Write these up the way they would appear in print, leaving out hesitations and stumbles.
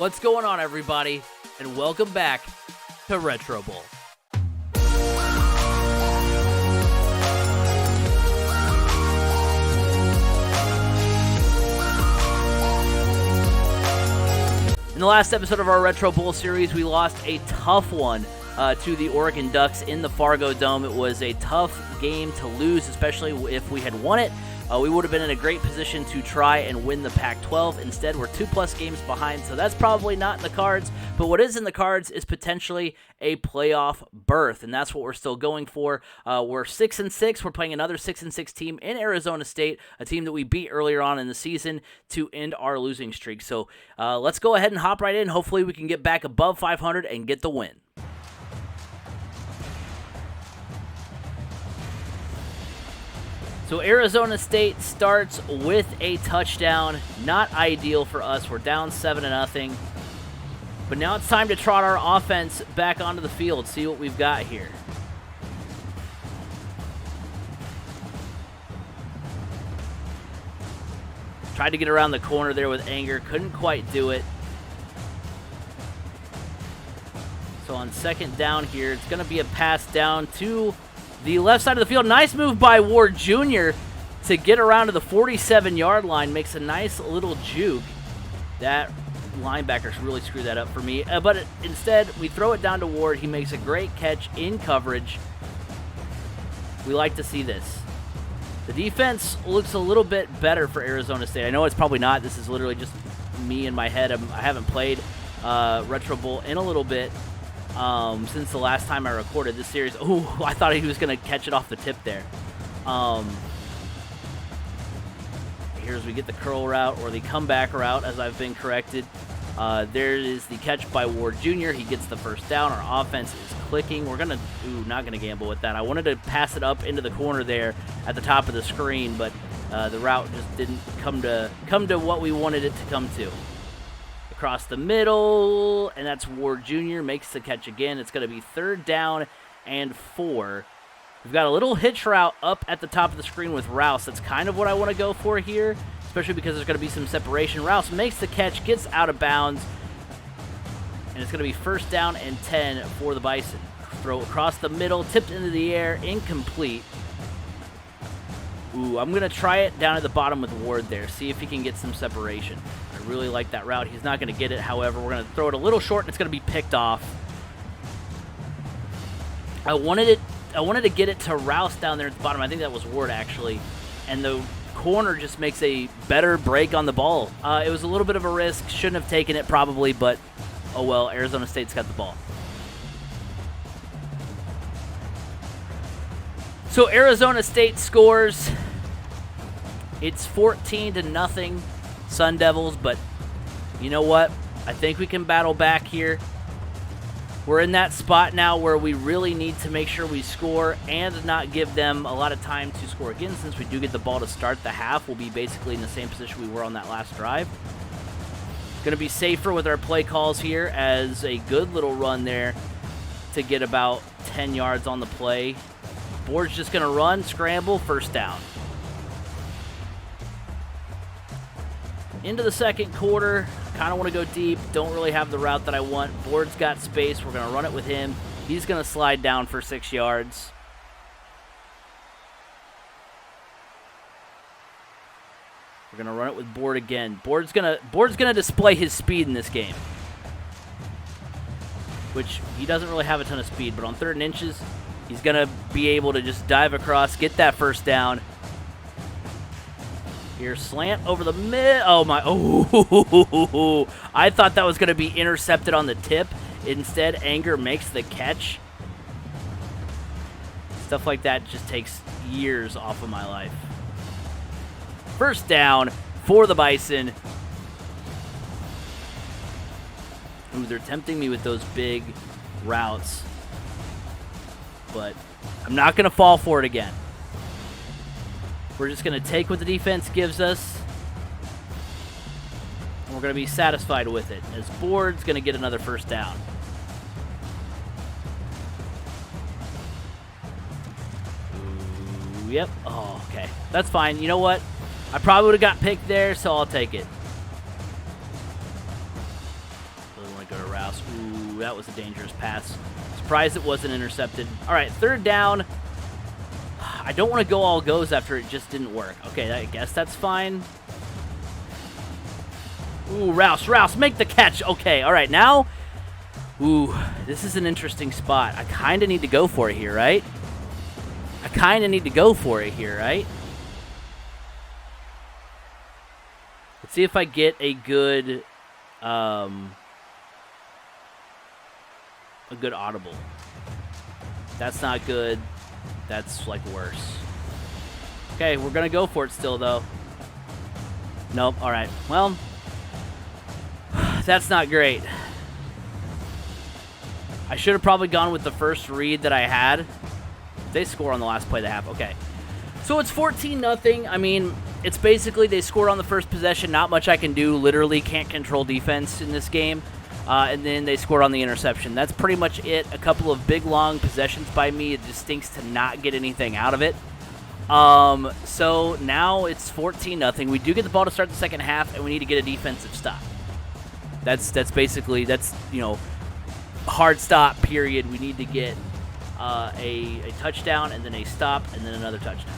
What's going on, everybody, and welcome back to Retro Bowl. In the last episode of our Retro Bowl series, we lost a tough one to the Oregon Ducks in the Fargo Dome. It was a tough game to lose, especially if we had won it. We would have been in a great position to try and win the Pac-12. Instead, we're 2+ games behind, so that's probably not in the cards. But what is in the cards is potentially a playoff berth, and that's what we're still going for. We're 6-6. We're playing another 6-6 team in Arizona State, a team that we beat earlier on in the season to end our losing streak. So let's go ahead and hop right in. Hopefully, we can get back above 500 and get the win. So Arizona State starts with a touchdown. Not ideal for us. We're down 7-0. But now it's time to trot our offense back onto the field, see what we've got here. Tried to get around the corner there with anger. Couldn't quite do it. So on second down here, it's going to be a pass down to the left side of the field. Nice move by Ward Jr. to get around to the 47-yard line. Makes a nice little juke. That linebackers really screwed that up for me. But instead, we throw it down to Ward. He makes a great catch in coverage. We like to see this. The defense looks a little bit better for Arizona State. I know it's probably not. This is literally just me in my head. I haven't played Retro Bowl in a little bit. Since the last time I recorded this series. Ooh, I thought he was going to catch it off the tip there. Here's we get the curl route or the comeback route, as I've been corrected. There is the catch by Ward Jr. He gets the first down. Our offense is clicking. We're going to, not going to gamble with that. I wanted to pass it up into the corner there at the top of the screen, but the route just didn't come to what we wanted it to come to. Across the middle, and that's Ward Jr. makes the catch again. It's going to be 3rd down and 4. We've got a little hitch route up at the top of the screen with Rouse. That's kind of what I want to go for here, especially because there's going to be some separation. Rouse makes the catch, gets out of bounds, and it's going to be 1st down and 10 for the Bison. Throw across the middle, tipped into the air, incomplete. Ooh, I'm going to try it down at the bottom with Ward there, see if he can get some separation. I really like that route. He's not going to get it, however. We're going to throw it a little short, and it's going to be picked off. I wanted to get it to Rouse down there at the bottom. I think that was Ward, actually. And the corner just makes a better break on the ball. It was a little bit of a risk. Shouldn't have taken it, probably, but oh well. Arizona State's got the ball. So Arizona State scores. It's 14-0. Sun Devils, but you know what? I think we can battle back here. We're in that spot now where we really need to make sure we score and not give them a lot of time to score again. Since we do get the ball to start the half, we'll be basically in the same position we were on that last drive. Going to be safer with our play calls here, as a good little run there to get about 10 yards on the play. Board's just going to run, scramble, 1st down. Into the second quarter, kind of want to go deep, don't really have the route that I want. Board's got space, we're going to run it with him. He's going to slide down for 6 yards. We're going to run it with Board again. Board's going to display his speed in this game, which he doesn't really have a ton of speed, but on 3rd and inches, he's going to be able to just dive across, get that 1st down. Here, slant over the mid. Oh, my. Oh, I thought that was going to be intercepted on the tip. Instead, Anger makes the catch. Stuff like that just takes years off of my life. 1st down for the Bison. Ooh, they're tempting me with those big routes, but I'm not going to fall for it again. We're just going to take what the defense gives us, and we're going to be satisfied with it, as Board's going to get another 1st down. Ooh, yep. Oh, okay. That's fine. You know what? I probably would have got picked there, so I'll take it. want to go to Rouse. Ooh, that was a dangerous pass. Surprised it wasn't intercepted. All right, third down. I don't want to go all goes after it just didn't work. Okay, I guess that's fine. Ooh, Rouse, make the catch. Okay, all right, now. Ooh, this is an interesting spot. I kind of need to go for it here, right? Let's see if I get a good audible. That's not good. That's, like, worse. Okay, we're going to go for it still, though. Nope, all right. Well, that's not great. I should have probably gone with the first read that I had. They score on the last play of the half. Okay. So it's 14-0. I mean, it's basically they scored on the first possession. Not much I can do. Literally can't control defense in this game. And then they scored on the interception. That's pretty much it. A couple of big, long possessions by me. It just stinks to not get anything out of it. So now it's 14-0. We do get the ball to start the second half, and we need to get a defensive stop. That's basically, you know, hard stop, period. We need to get a touchdown and then a stop and then another touchdown.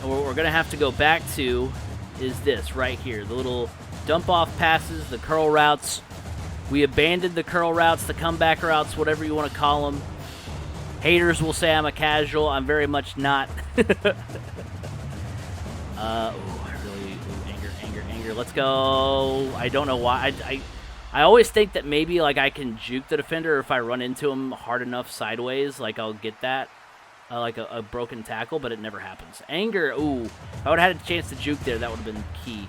And what we're going to have to go back to is this right here. The little dump-off passes, the curl routes. We abandoned the curl routes, the comeback routes, whatever you want to call them. Haters will say I'm a casual. I'm very much not. Anger. Let's go. I don't know why. I always think that maybe like I can juke the defender if I run into him hard enough sideways. Like I'll get that. Like a broken tackle, but it never happens. Anger. Ooh. If I would have had a chance to juke there, that would have been key.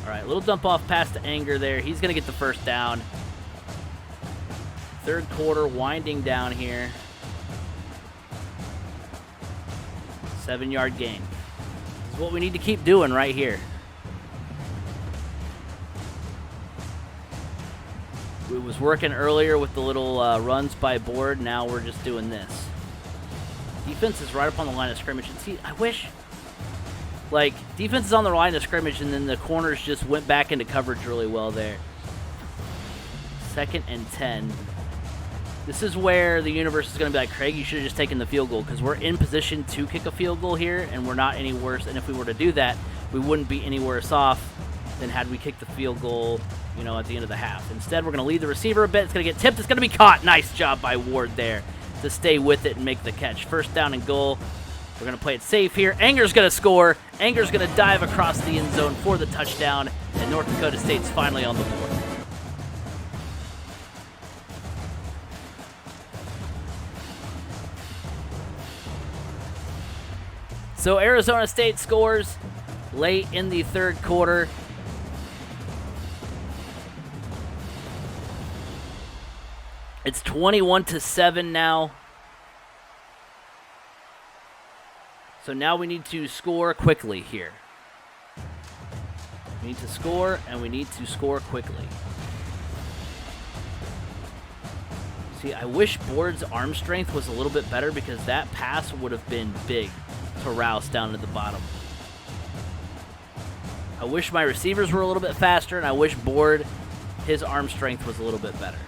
All right, little dump-off pass to Anger there. He's going to get the first down. Third quarter, winding down here. 7-yard gain. This is what we need to keep doing right here. It was working earlier with the little runs by board. Now we're just doing this. Defense is right up on the line of scrimmage. And see, I wish... Like, defense is on the line of scrimmage, and then the corners just went back into coverage really well there. 2nd and 10. This is where the universe is going to be like, Craig, you should have just taken the field goal, because we're in position to kick a field goal here, and we're not any worse. And if we were to do that, we wouldn't be any worse off than had we kicked the field goal, you know, at the end of the half. Instead, we're going to lead the receiver a bit. It's going to get tipped. It's going to be caught. Nice job by Ward there to stay with it and make the catch. First down and goal. We're going to play it safe here. Anger's going to score. Anger's going to dive across the end zone for the touchdown, and North Dakota State's finally on the board. So Arizona State scores late in the third quarter. It's 21-7 now. So now we need to score quickly here. We need to score, and we need to score quickly. See, I wish Board's arm strength was a little bit better, because that pass would have been big to Rouse down at the bottom. I wish my receivers were a little bit faster, and I wish Board, his arm strength was a little bit better.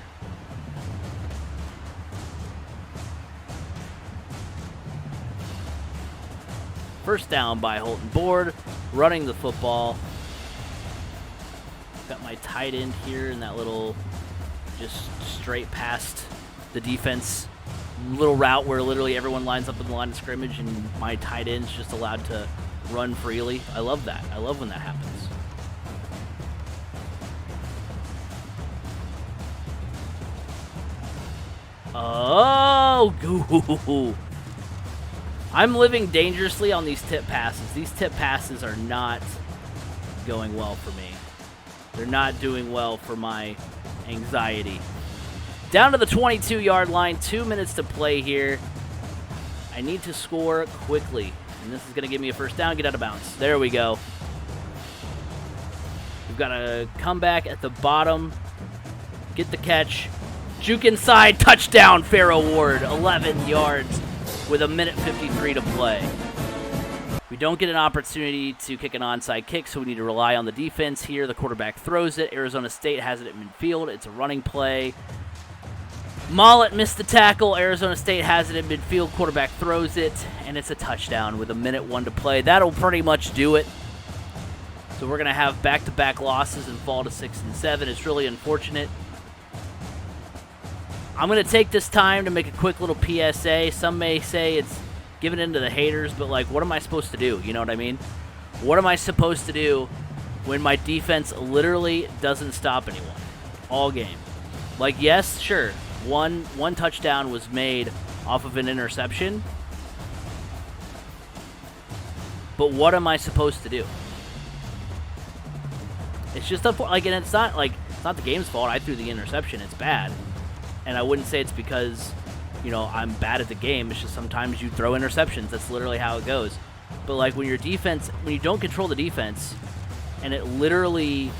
First down by Holton Board, running the football. Got my tight end here in that little, just straight past the defense. Little route where literally everyone lines up in the line of scrimmage and my tight end's just allowed to run freely. I love that. I love when that happens. Oh, goo. I'm living dangerously on these tip passes. These tip passes are not going well for me. They're not doing well for my anxiety. Down to the 22-yard line, 2 minutes to play here. I need to score quickly, and this is going to give me a first down, get out of bounds. There we go. We've got a comeback at the bottom. Get the catch. Juke inside. Touchdown, Farrell Ward. 11 yards with 1:53 to play. We don't get an opportunity to kick an onside kick, so we need to rely on the defense here. The quarterback throws it. Arizona State has it at midfield. It's a running play. Mollett missed the tackle. Arizona State has it in midfield. Quarterback throws it, and it's a touchdown with 1:01 to play. That'll pretty much do it. So we're going to have back-to-back losses and fall to 6-7. It's really unfortunate. I'm going to take this time to make a quick little PSA. Some may say it's giving in to the haters, but, like, what am I supposed to do? You know what I mean? What am I supposed to do when my defense literally doesn't stop anyone all game? Like, yes, sure, one touchdown was made off of an interception, but what am I supposed to do? It's just like, and it's not the game's fault. I threw the interception. It's bad, and I wouldn't say it's because, you know, I'm bad at the game. It's just sometimes you throw interceptions. That's literally how it goes. But, like, when your defense, when you don't control the defense, and it literally,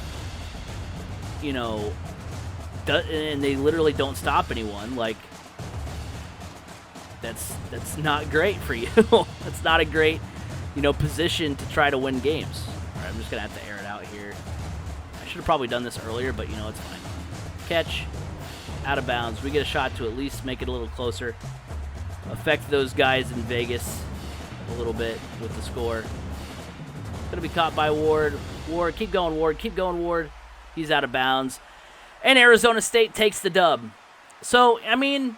you know, and they literally don't stop anyone, like, that's not great for you. That's not a great, you know, position to try to win games. All right, I'm just going to have to air it out here. I should have probably done this earlier, but, you know, it's fine. Catch. Out of bounds. We get a shot to at least make it a little closer. Affect those guys in Vegas a little bit with the score. Going to be caught by Ward. Ward, keep going, Ward. Keep going, Ward. He's out of bounds. And Arizona State takes the dub. So, I mean,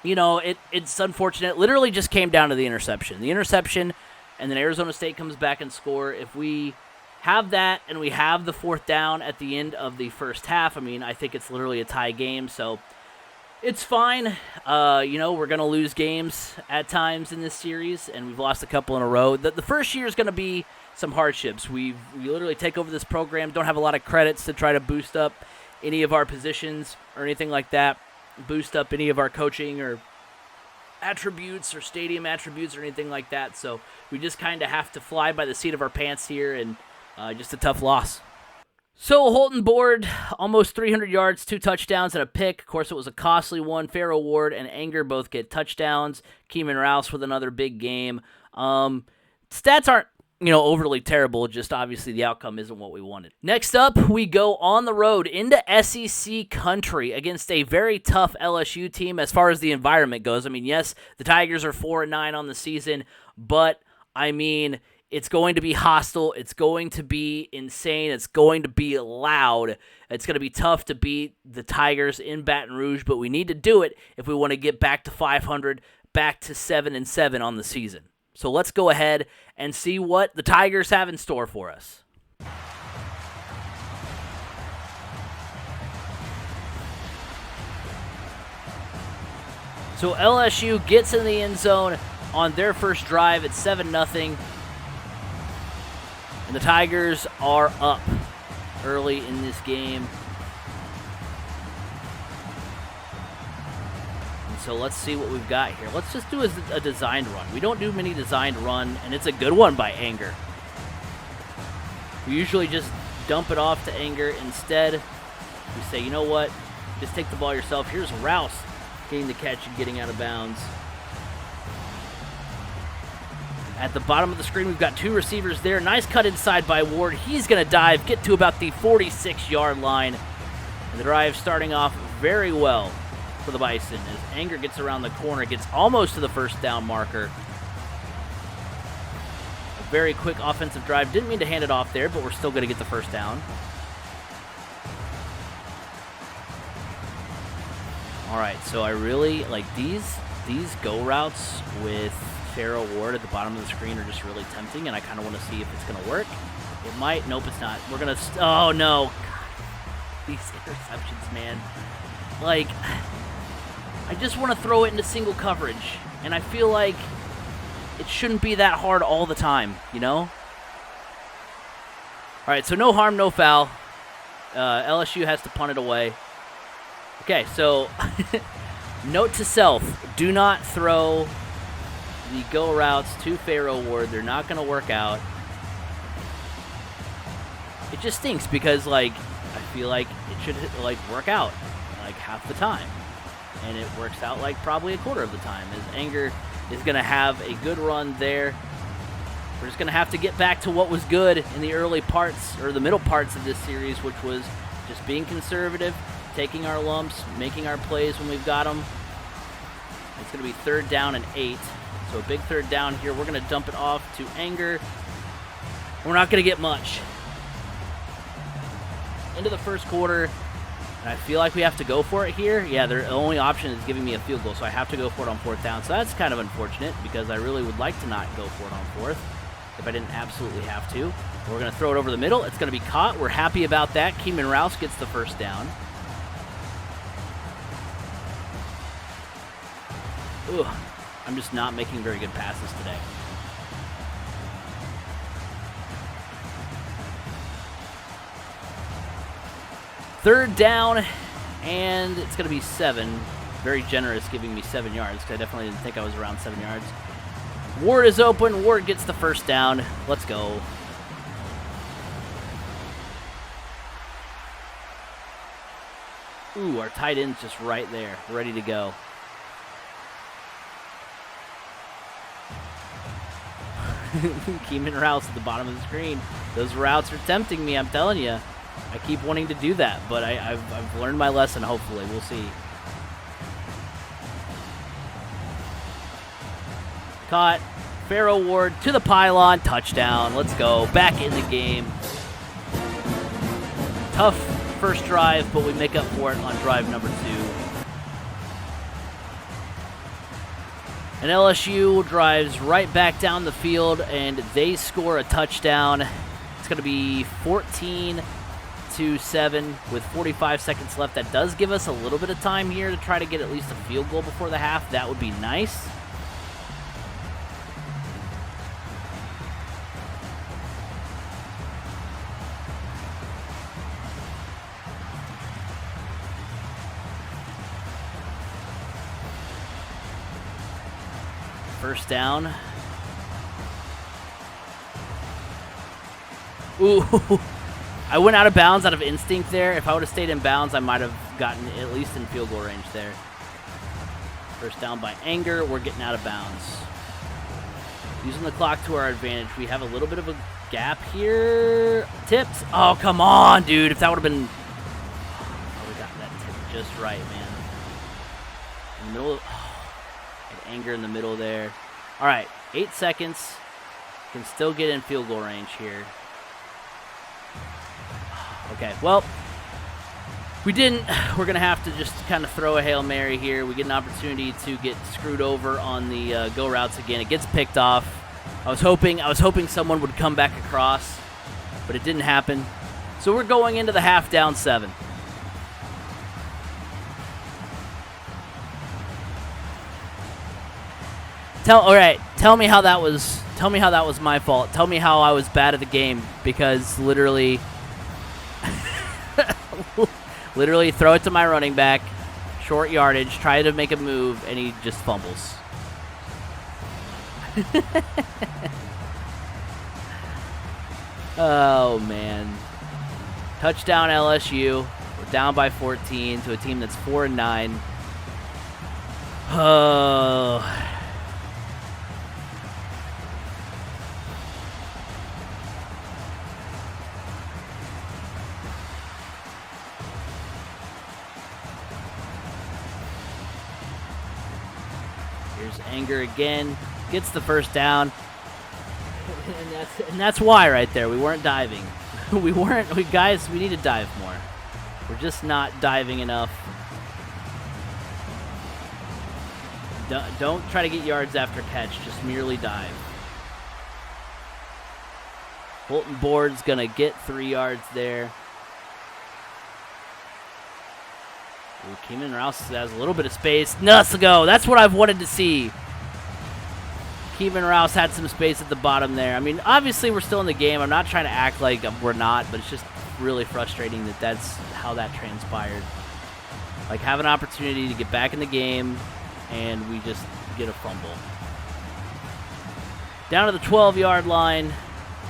you know, it's unfortunate. It literally just came down to the interception. The interception, and then Arizona State comes back and score. If we have that and we have the fourth down at the end of the first half, I mean, I think it's literally a tie game, so it's fine. You know, we're going to lose games at times in this series, and we've lost a couple in a row. The first year is going to be some hardships. We literally take over this program, don't have a lot of credits to try to boost up any of our positions or anything like that, boost up any of our coaching or attributes or stadium attributes or anything like that, so we just kind of have to fly by the seat of our pants here, and just a tough loss. So Holton Board, almost 300 yards, 2 touchdowns, and a pick. Of course, it was a costly one. Farrell Ward and Anger both get touchdowns. Keeman Rouse with another big game. Stats aren't, you know, overly terrible. Just obviously the outcome isn't what we wanted. Next up, we go on the road into SEC country against a very tough LSU team as far as the environment goes. I mean, yes, the Tigers are 4-9 on the season, but I mean, it's going to be hostile. It's going to be insane. It's going to be loud. It's going to be tough to beat the Tigers in Baton Rouge, but we need to do it if we want to get back to 500, back to 7-7 on the season. So let's go ahead and see what the Tigers have in store for us. So LSU gets in the end zone on their first drive. It's 7-0. And the Tigers are up early in this game. And so let's see what we've got here. Let's just do a designed run. We don't do many designed run, and it's a good one by Anger. We usually just dump it off to Anger. Instead, we say, you know what? Just take the ball yourself. Here's Rouse getting the catch and getting out of bounds. At the bottom of the screen, we've got 2 receivers there. Nice cut inside by Ward. He's going to dive, get to about the 46-yard line. And the drive starting off very well for the Bison as Anger gets around the corner, gets almost to the first down marker. A very quick offensive drive. Didn't mean to hand it off there, but we're still going to get the first down. All right, so I really like these go routes with Farrell Ward at the bottom of the screen are just really tempting, and I kind of want to see if it's going to work. It might. Nope, it's not. We're going to... Oh, no. God, these interceptions, man. Like, I just want to throw it into single coverage, and I feel like it shouldn't be that hard all the time, you know? All right, so no harm, no foul. LSU has to punt it away. Okay, so note to self, do not throw the go routes to Farrell Ward. They're not going to work out. just stinks because, like, I feel like it should, like, work out, like, half the time. And it works out, like, probably a quarter of the time. As Anger is going to have a good run there. We're just going to have to get back to what was good in the early parts, or the middle parts of this series, which was just being conservative, taking our lumps, making our plays when we've got them. It's going to be 3rd down and 8. So a big 3rd down here. We're going to dump it off to Anger. We're not going to get much. Into the first quarter, and I feel like we have to go for it here. Yeah, the only option is giving me a field goal, so I have to go for it on 4th down. So that's kind of unfortunate because I really would like to not go for it on 4th if I didn't absolutely have to. We're going to throw it over the middle. It's going to be caught. We're happy about that. Keeman Rouse gets the 1st down. Ugh, I'm just not making very good passes today. Third down, and it's going to be 7. Very generous, giving me 7 yards, because I definitely didn't think I was around 7 yards. Ward is open. Ward gets the 1st down. Let's go. Ooh, our tight end's just right there, ready to go. Keeman Rouse at the bottom of the screen. Those routes are tempting me, I'm telling you. I keep wanting to do that, but I've learned my lesson, hopefully. We'll see. Caught. Farrow Ward to the pylon. Touchdown. Let's go. Back in the game. Tough first drive, but we make up for it on drive number 2. And LSU drives right back down the field, and they score a touchdown. It's going to be 14-7 with 45 seconds left. That does give us a little bit of time here to try to get at least a field goal before the half. That would be nice. First down. Ooh, I went out of bounds out of instinct there. If I would have stayed in bounds, I might have gotten at least in field goal range there. First down by Anger. We're getting out of bounds. Using the clock to our advantage. We have a little bit of a gap here. Tipped. Oh, come on, dude. If that would have been... Oh, we got that tip just right, man. In the middle of... Anger in the middle there. All right, 8 seconds. Can still get in field goal range here. Okay, well, we didn't. We're going to have to just kind of throw a Hail Mary here. We get an opportunity to get screwed over on the go routes again. It gets picked off. I was hoping someone would come back across, but it didn't happen. So we're going into the half down 7. Tell me how that was my fault. Tell me how I was bad at the game, because literally throw it to my running back, short yardage, try to make a move, and he just fumbles. Oh man. Touchdown LSU. We're down by 14 to a team that's 4-9. Oh. Anger again, gets the first down, and that's why right there we weren't diving. Guys, we need to dive more. We're just not diving enough. Don't try to get yards after catch, just merely dive. Bolton Board's gonna get 3 yards there. Ooh, Keeman Rouse has a little bit of space. Let's go. That's what I've wanted to see. Keeman Rouse had some space at the bottom there. I mean, obviously we're still in the game. I'm not trying to act like we're not, but it's just really frustrating that that's how that transpired. Like, have an opportunity to get back in the game, and we just get a fumble. Down to the 12-yard line.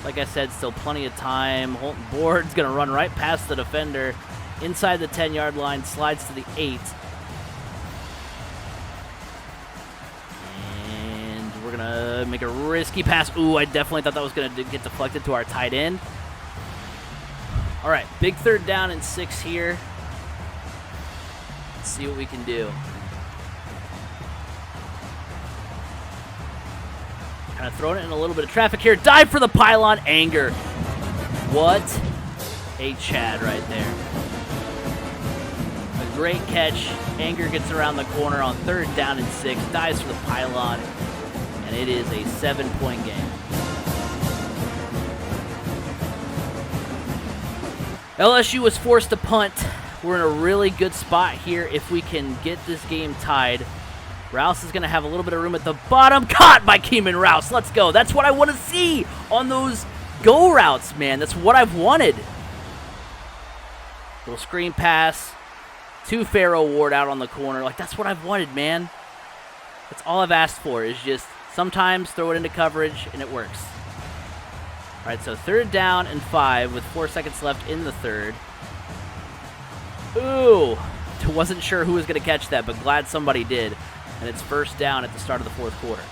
Like I said, still plenty of time. Holton Bourd's going to run right past the defender. Inside the 10-yard line, slides to the 8. And we're going to make a risky pass. Ooh, I definitely thought that was going to get deflected to our tight end. All right, big 3rd down and 6 here. Let's see what we can do. Kind of throwing it in a little bit of traffic here. Dive for the pylon. Anger. What a Chad right there. A great catch. Anger gets around the corner on 3rd down and 6. Dives for the pylon. And it is a 7-point game. LSU was forced to punt. We're in a really good spot here if we can get this game tied. Rouse is going to have a little bit of room at the bottom. Caught by Keeman Rouse. Let's go. That's what I want to see on those go routes, man. That's what I've wanted. Little screen pass to Farrell Ward out on the corner. Like, that's what I've wanted, man. That's all I've asked for is just sometimes throw it into coverage, and it works. All right, so 3rd down and 5 with 4 seconds left in the 3rd. Ooh. Wasn't sure who was going to catch that, but glad somebody did. And it's 1st down at the start of the 4th quarter.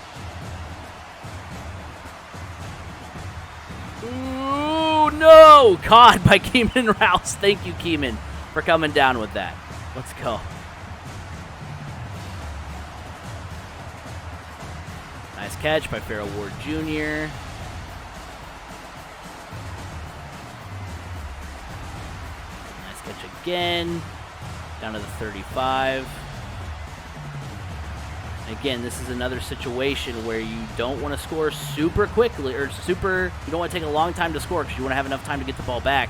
Ooh, no! Caught by Keeman Rouse. Thank you, Keeman, for coming down with that. Let's go. Nice catch by Farrell Ward Jr. Nice catch again. Down to the 35. Again, this is another situation where you don't want to score super quickly, or you don't want to take a long time to score because you want to have enough time to get the ball back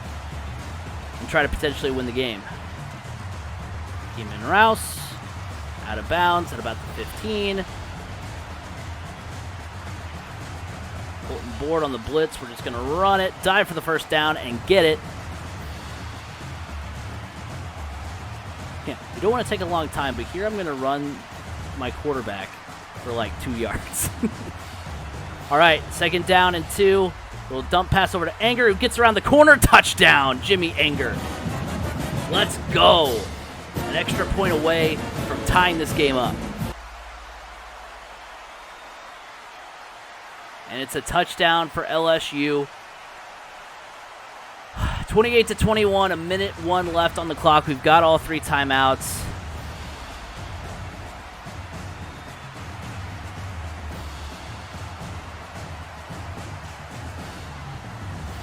and try to potentially win the game. Keeman Rouse, out of bounds at about the 15. Holton Bourd on the blitz. We're just going to run it, dive for the 1st down, and get it. Yeah, you don't want to take a long time, but here I'm going to run my quarterback for like 2 yards. All right, 2nd down and 2. Little dump pass over to Anger, who gets around the corner. Touchdown, Jimmy Anger. Let's go. An extra point away from tying this game up. And it's a touchdown for LSU. 28-21, a minute 1 left on the clock. We've got all 3 timeouts.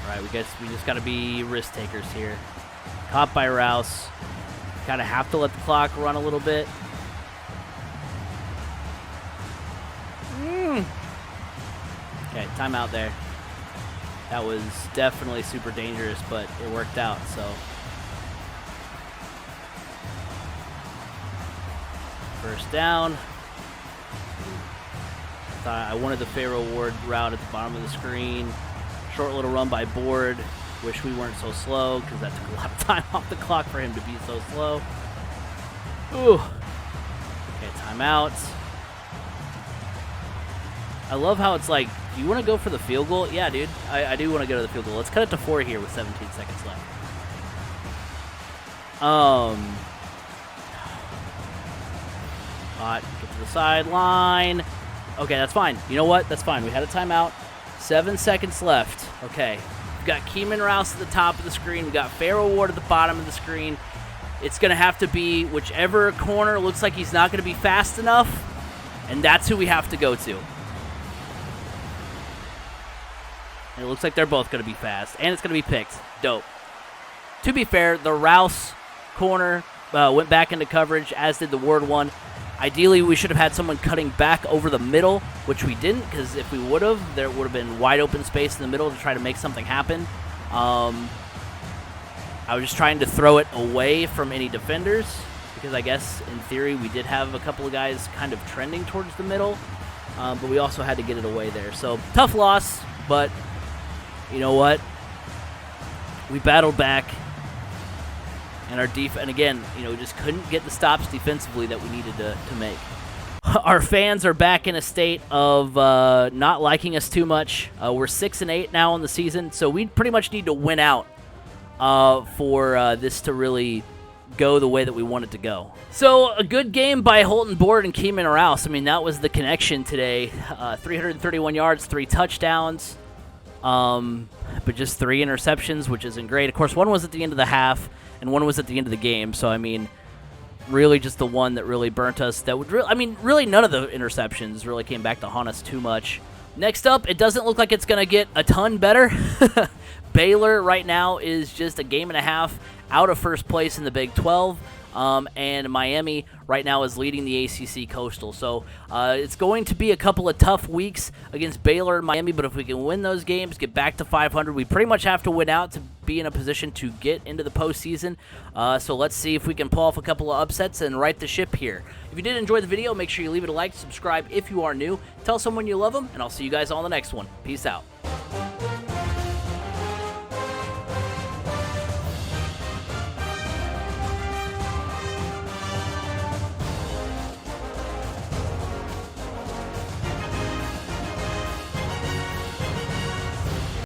All right, we just got to be risk takers here. Caught by Rouse. Kind of have to let the clock run a little bit. Okay, timeout there. That was definitely super dangerous, but it worked out, so. 1st down. I wanted the Farrell Ward route at the bottom of the screen. Short little run by Bourd. Wish we weren't so slow, because that took a lot of time off the clock for him to be so slow. Ooh. Okay, timeout. I love how it's like, do you want to go for the field goal? Yeah, dude. I do want to go to the field goal. Let's cut it to 4 here with 17 seconds left. Get to the sideline. Okay, that's fine. You know what? That's fine. We had a timeout. 7 seconds left. Okay. We've got Keeman Rouse at the top of the screen. We've got Farrell Ward at the bottom of the screen. It's going to have to be whichever corner looks like he's not going to be fast enough, and that's who we have to go to. And it looks like they're both going to be fast, and it's going to be picked. Dope. To be fair, the Rouse corner went back into coverage, as did the Ward one. Ideally, we should have had someone cutting back over the middle, which we didn't, because if we would have, there would have been wide open space in the middle to try to make something happen. I was just trying to throw it away from any defenders, because I guess, in theory, we did have a couple of guys kind of trending towards the middle, but we also had to get it away there. So, tough loss, but you know what? We battled back. And our and again, we just couldn't get the stops defensively that we needed to make. Our fans are back in a state of not liking us too much. We're 6-8 now in the season, so we pretty much need to win out for this to really go the way that we want it to go. So a good game by Holton Board and Keeman Rouse. I mean, that was the connection today. 331 yards, 3 touchdowns, but just 3 interceptions, which isn't great. Of course, one was at the end of the half, and one was at the end of the game. So, I mean, really just the one that really burnt us. That would really none of the interceptions really came back to haunt us too much. Next up, it doesn't look like it's going to get a ton better. Baylor right now is just a game and a half out of first place in the Big 12. And Miami right now is leading the ACC Coastal. So it's going to be a couple of tough weeks against Baylor and Miami, but if we can win those games, get back to 500, we pretty much have to win out to be in a position to get into the postseason. So let's see if we can pull off a couple of upsets and right the ship here. If you did enjoy the video, make sure you leave it a like, subscribe if you are new, tell someone you love them, and I'll see you guys on the next one. Peace out.